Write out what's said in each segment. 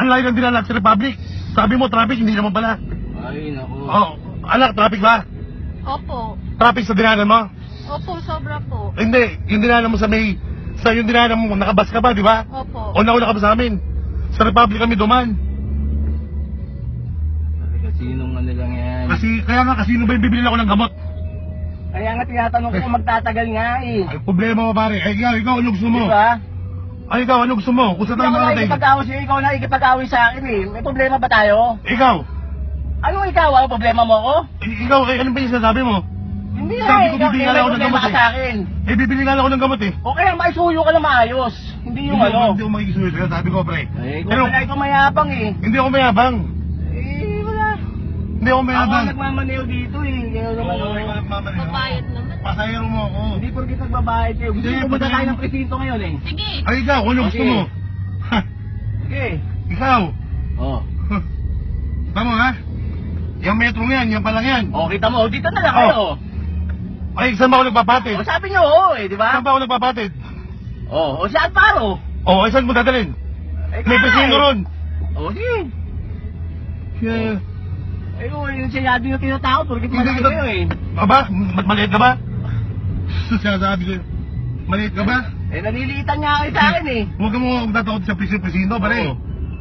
Ano lang yung dinalag sa Republic? Sabi mo, traffic, hindi naman pala. Ay, naku. Oh, anak, traffic ba? Opo. Traffic sa dinanan mo? Opo, sobra po. Hindi, yung dinanan mo sa may... Sa yung dinanan mo, nakabas ka ba, di ba? Opo. O nauna ka ba sa amin? Sa Republic kami duman. Kasinong ano lang yan. Kaya nga, kasino ba yung bibili ako ng gamot? Kaya nga tinatanong ko kung magtatagal nga eh. Ay, problema mo pare. Ay, ikaw, ano gusto mo? Diba? Ay, ikaw, ano gusto mo? Kung saan Hindi tayo ako marating? nakikipag-away sa'yo, ikaw nakikipag-away sa akin eh. May problema ba tayo? Ikaw, Anong ikaw? Ano problema mo ako? ikaw, ano ba yung sinasabi mo? Hindi Sabi na ko, ikaw, bibigyan may ako ng problema gamot ka eh. sa akin. Eh, bibili nga lang ako ng gamot eh. O kaya maisuyo ka na maayos. Hindi yung Hindi ano. ako makikisuyo sa'yo, sabi ko, pre. Eh, Pero, kung wala ikaw mayabang eh. hindi ako mayabang. Eh, wala. Hindi ako Ako mayabang. ang nagmamaneo dito eh. Kaya naman Oo, oh. ikaw nagmamaneo. Babayad naman. Pasayero mo ako. Hindi porkit nagbabayad kayo. Gusto Hindi, mo pumunta tayo pagka- ng presinto ngayon eh. Sige. Ay, ikaw, ano gusto Okay. mo? Ha, Sige. ikaw. Oh. Tama ha? Yung metro yan, yan pa lang yan. O, kita mo. Dito na lang Oh. kayo. Ay, saan ba ako nagpapatid? O, sabi niyo oo eh, di ba? Saan ba ako nagpapatid? O, saan paro? Oh, ay saan mo dadalhin? Eh, May kaya presino eh. ron. O, sige. Yeah. Eh, yung siyado yung tinatakot, porkit Hindi malaki kita... kayo eh. Aba, maliit ka ba? Sinasabi ko, maliit ka ba? Eh, naliliitan nga kayo sa akin eh. Huwag mo tatakotin sa presinto, pare. Oo.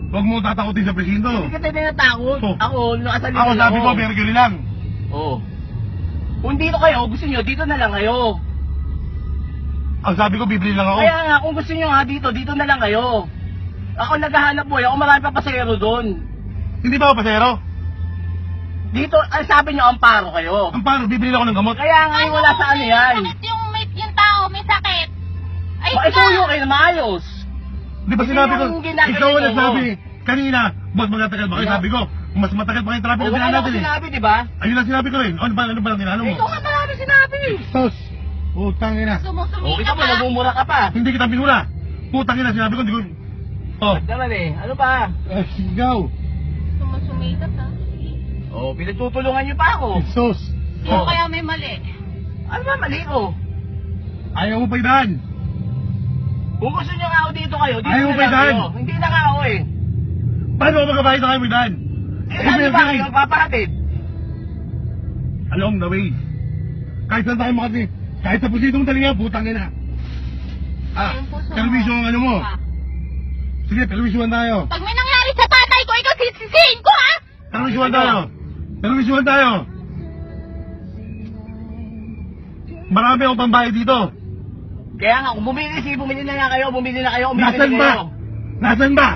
Huwag mo tatakotin sa presinto. Hindi kita tinatakot. Oh. Ako, nakasalita Ako sabi ko, Mercury lang. Oo. Kung dito kayo, gusto niyo, dito na lang kayo. Ang sabi ko, bibili lang ako. Kaya nga, kung gusto niyo nga dito, dito na lang kayo. Ako naghahanap buhay, ako marami pa pasahero doon. Hindi ba ako pasero? Dito, ang sabi niyo, amparo kayo. Ang paano, bibili lang ako ng gamot. Kaya nga, wala sa ano yan. Sakit yung tao, may sakit. Ay, Makisuyo kayo na maayos. Di ba Hindi sinabi ko, yung ginagawa ikaw ang mo. nagsabi, kanina, mas magatagal ba kayo? Wala. Sabi ko, mas matagal pa kayo traffic O, na wala sinabi na ako natin eh. sinabi, di ba? Ayun lang sinabi ko rin. Ano ba lang tinalo mo? Ikaw nga marami sinabi. Sos, putang ina. O, sumusumita kita mo, ka. nagmumura ka pa. Hindi kita pinula. Putang ina, sinabi ko, hindi ko... Oh, Ba't naman eh, ano ba? sigaw. Sumusumita ka. O, pinagtutulungan niyo pa ako. Sos. Sino kaya may mali? Ano ba mali ko? Ayaw mo pa idaan. Kung gusto niyo nga ako dito kayo, dito Ayaw mo na ba lang daan? kayo. Hindi na nga ako eh. Paano ako magkabayad na kayo mo idaan? Eh, ano ba kayo magpapahatid? Along the way. Kahit saan tayo makati. Kahit sa pusitong talinga, putang ina. Ah, Yung puso mo. perwisyo ang ano mo. Ah. Sige, perwisyoan tayo. Pag may nangyari sa tatay ko, ikaw sisisihin ko, ha? Perwisyoan tayo. Perwisyoan tayo. Marami akong pambayad dito. Kaya nga, kung bumili na nga kayo, bumili na kayo, bumili Nasaan na ba? kayo. Nasaan ba?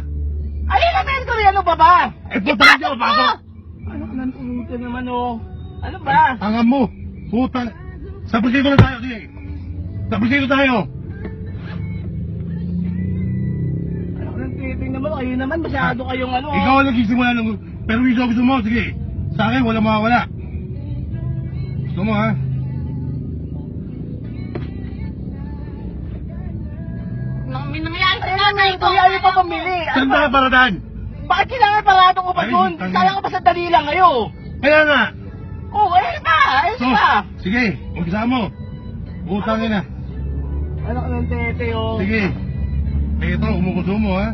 Alin na Mercury, ano ba ba? Eh, putang ina, pasok. Ano ka nang pumunta naman oh? Ano ba? Tangam mo. Putang. Sa pusito na tayo, sige. Sa pusito tayo. Ano ka nang titing naman? Kayo naman, masyado kayong ano. Ikaw ang nagsisimula ng perwisyo gusto mo, sige. Sa akin, wala mawawala. Gusto mo, ha? Nang may nangyari sa Ayun tatay nga, ko. kaya ayaw pa pamili. Ano Saan ba? tayo paradaan? Bakit kailangan parado ko pa Ay, dun? tangina. Sayang ka pa sa dali lang kayo. Kaya nga. Oh, ayos pa, ayos So, pa. sige, umpisa mo. Putang ina. Ano ka nang tete oh? Sige. Eh, ito, umukusumo, ha?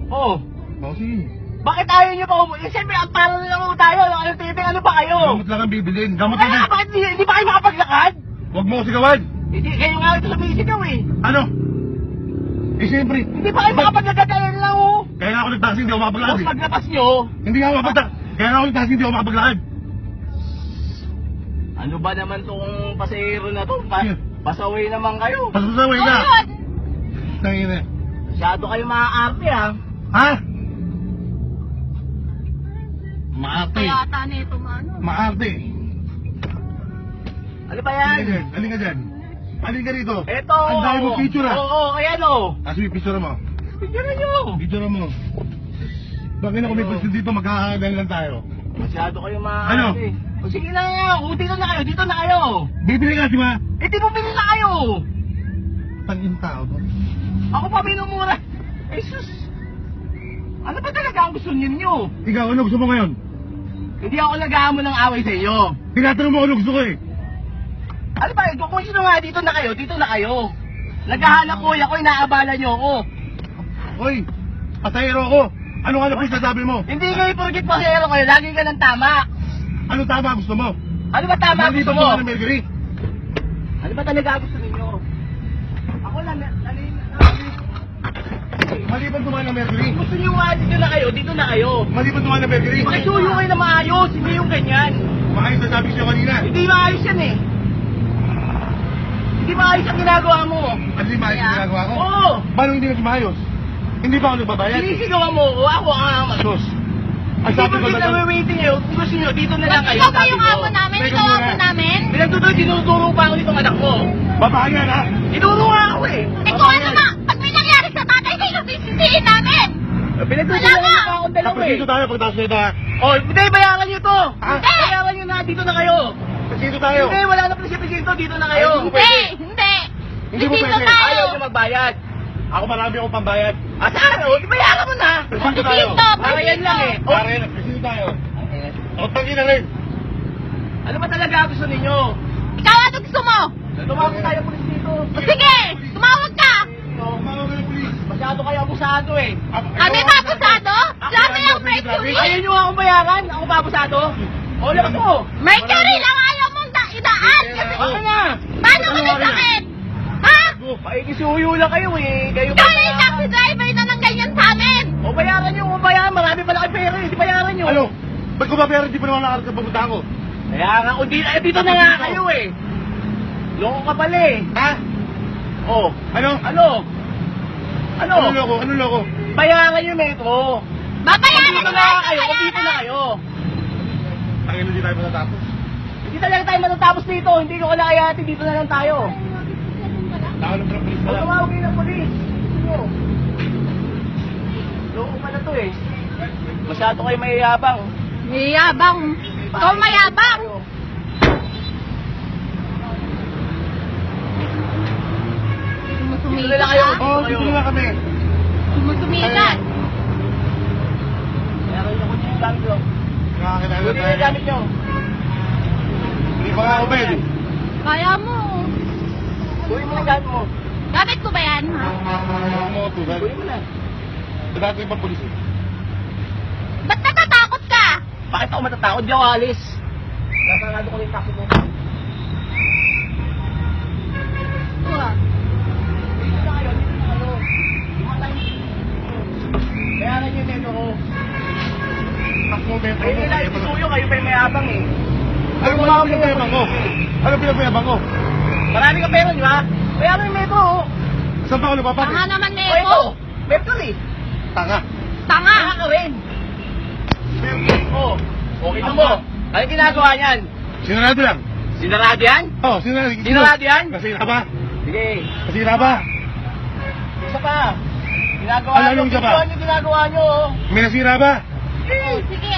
Oh, O, sige. bakit ayaw niyo pa umuwi? Siyempre, ang parang lang ako tayo. Ano ka nang tete? Ano ba kayo? Gamot lang ang bibilin. Gamot Kaya lang. nga, bakit hindi ba kayo makapaglakad? Huwag mo ko sigawan. Hindi, kayo nga ito sa bisigaw eh. Ano? Eh, siyempre. Hindi ba kayo makapaglakad? Ayun lang oh. Kaya nga ako nagtaksi, hindi ako makapaglakad Tapos eh. paglabas nyo, Hindi nga ako makapaglakad. Kaya nga ako nagtaksi, hindi ako makapaglakad. ano ba naman tong pasahero na to? Yeah. Pasaway naman kayo. Pasasaway Oo, na. yun. Tangina. Masyado kayo maaarte ha. Ha? Maarte. Kaya ata nito, mano. Maarte. Ano ba Halika yan? dyan. Halika dyan. Halika rito. Eto. Ang dami mo picture ah. Oo, ayan o. Kasi picture mo. Picture nyo. Picture mo. Bakit na kung may picture dito, magkakagal lang tayo. Masyado kayo Ano? maaarte. O sige na nga, kung dito na kayo, dito na kayo. Bibili ka, di ba? Eh di bumili na kayo. Tangin tao to. Ako pa minumura. Eh sus. Ano ba talaga ang gusto ninyo? Ikaw, ano gusto mo ngayon? Hindi ako nag-aamon ng away sa iyo. Tinatanong mo ano gusto ko eh. Ano ba, kung sino nga, dito na kayo, dito na kayo. Naghahanap ko, ako inaabala nyo ako. Hoy, pasahero ko. Ano nga na po sasabi mo? Hindi kayo porkit pasahero kayo, lagi ka ng tama. Ano tama gusto mo? Ano ba tama gusto Maliban mo? naman ng Mercury. Ano ba talaga gusto ninyo? Ako lang, Maliban naman ng Mercury. gusto niyo nga dito na kayo, dito na kayo. Maliban naman ng Mercury. Pakisuyo kayo na maayos, hindi yung ganyan. Maayos na sabi siya kanina. Hindi maayos yan eh. Hindi maayos ang ginagawa mo. Ano yung maayos yung ginagawa ko? Oo. Paano hindi naging maayos? Hindi ba ako nagbabayad? Sinisigawan mo ko, ako ang Sus. Ang Hindi sabi ba ko kita lang. waiting eh, kung gusto nyo, dito na lang Ba't kayo. ikaw pa sabi yung ko. amo namin? Teka Ikaw muna. amo namin? Pinagtutuloy, tinuturo pa ako nitong anak mo. Babae yan ha? Tinuro nga ako eh. Ikaw ano nga? Pag may nangyari sa tatay, kayo sisisihin namin! Pinagtutuloy Wala nga. pa akong dalawa Tapos eh. dito tayo pagtaas nito ha? Oh, hindi, bayaran nyo to. Ah? Bayaran nyo na, dito na kayo. Dito tayo. Hindi, wala na presinto, dito na kayo. Hindi! Hindi! Hindi mo Dito pwede. tayo! Ayaw nyo magbayad. Ako marami akong pambayad. Saan? O, di bayaran mo na. Dito tayo. Dito! Para yan lang eh. Oh, Pare, dito tayo. O, tangin na rin. ano ba talaga gusto ninyo? Ikaw ano gusto mo? Tumawag tayo pulis dito. O sige! Tumawag ka! Tumawag ka ng pulis. Masyado kayo abusado eh. Kami ba abusado? Lami ang Mercury! Ayaw nyo akong bayaran? Ako ba abusado? O, labas mo. Mercury lang ayaw mong idaan! Kasi Baka na. paano ko nasakit? Ha? Pakikisuyo lang kayo eh. Kayo Ikaw na yung taxi driver na ng ganyan sa amin! O bayaran nyo, o bayaran. Marami pala kayo pera eh. Di bayaran nyo. Ano? Ba't ko ba pera di pa naman nakarating sa papunta ko? Kaya nga, kung dito na nga kayo eh. Loko ka pala eh. Ha? Oh, Ano? ano? Ano? Ano loko? Ano loko? Bayaran yung metro. Babayaran Dito mo na yung kayo, kung dito na bayaran! kayo. Tangin na di tayo matatapos. Hindi talaga tayo matatapos dito. Hindi ko kaya dito na lang tayo. Nakalam ng pulis O pala. tumawag kayo ng polis. Ano? Loko pala to eh. Masyado kayo mayayabang. Mayabang! Ikaw mayabang! Dito na lang kayo. Oo, dito na nga kami. Sumusumikat! Meron nyo kung yung gamit nyo. Nakakilala Kunin tayo. yung gamit nyo. Hindi pa nga ako pwede. Kaya mo! Kunin mo yung gamit mo. Gamit ko ba yan, ha? Ako mo tugal. Kunin mo na. Dati yung pulis eh. Ba't natatakot ka? Bakit ako matatakot? Di ako alis. Nasarado ko na yung taxi mo. Dito na kayo, dito na kayo. Himatay. Bayaran nyo yung metro ko. Ako metro Kayo mo. nila, isuyo kayo pa yung mayabang eh. Ano ba ang pinapayabang ko? Ano pinapayabang ko? Marami ka pera, di ba? Bayaran yung metro oh. Saan pa ako Tanga napapatid? naman O ito, Neko! metro eh. Tanga. Tanga! Tanga ka rin. Oo. Okay na mo. Ano ginagawa niyan? Sinarado lang. Sinarado yan? Oo, sinarado. Sinarado yan? Nasira ba? Sige. Nasira ba? Isa pa. Ginagawa Ano, nyo. anong isa pa? Ginagawa nyo, ginagawa nyo. Oh. May nasira ba? Sige,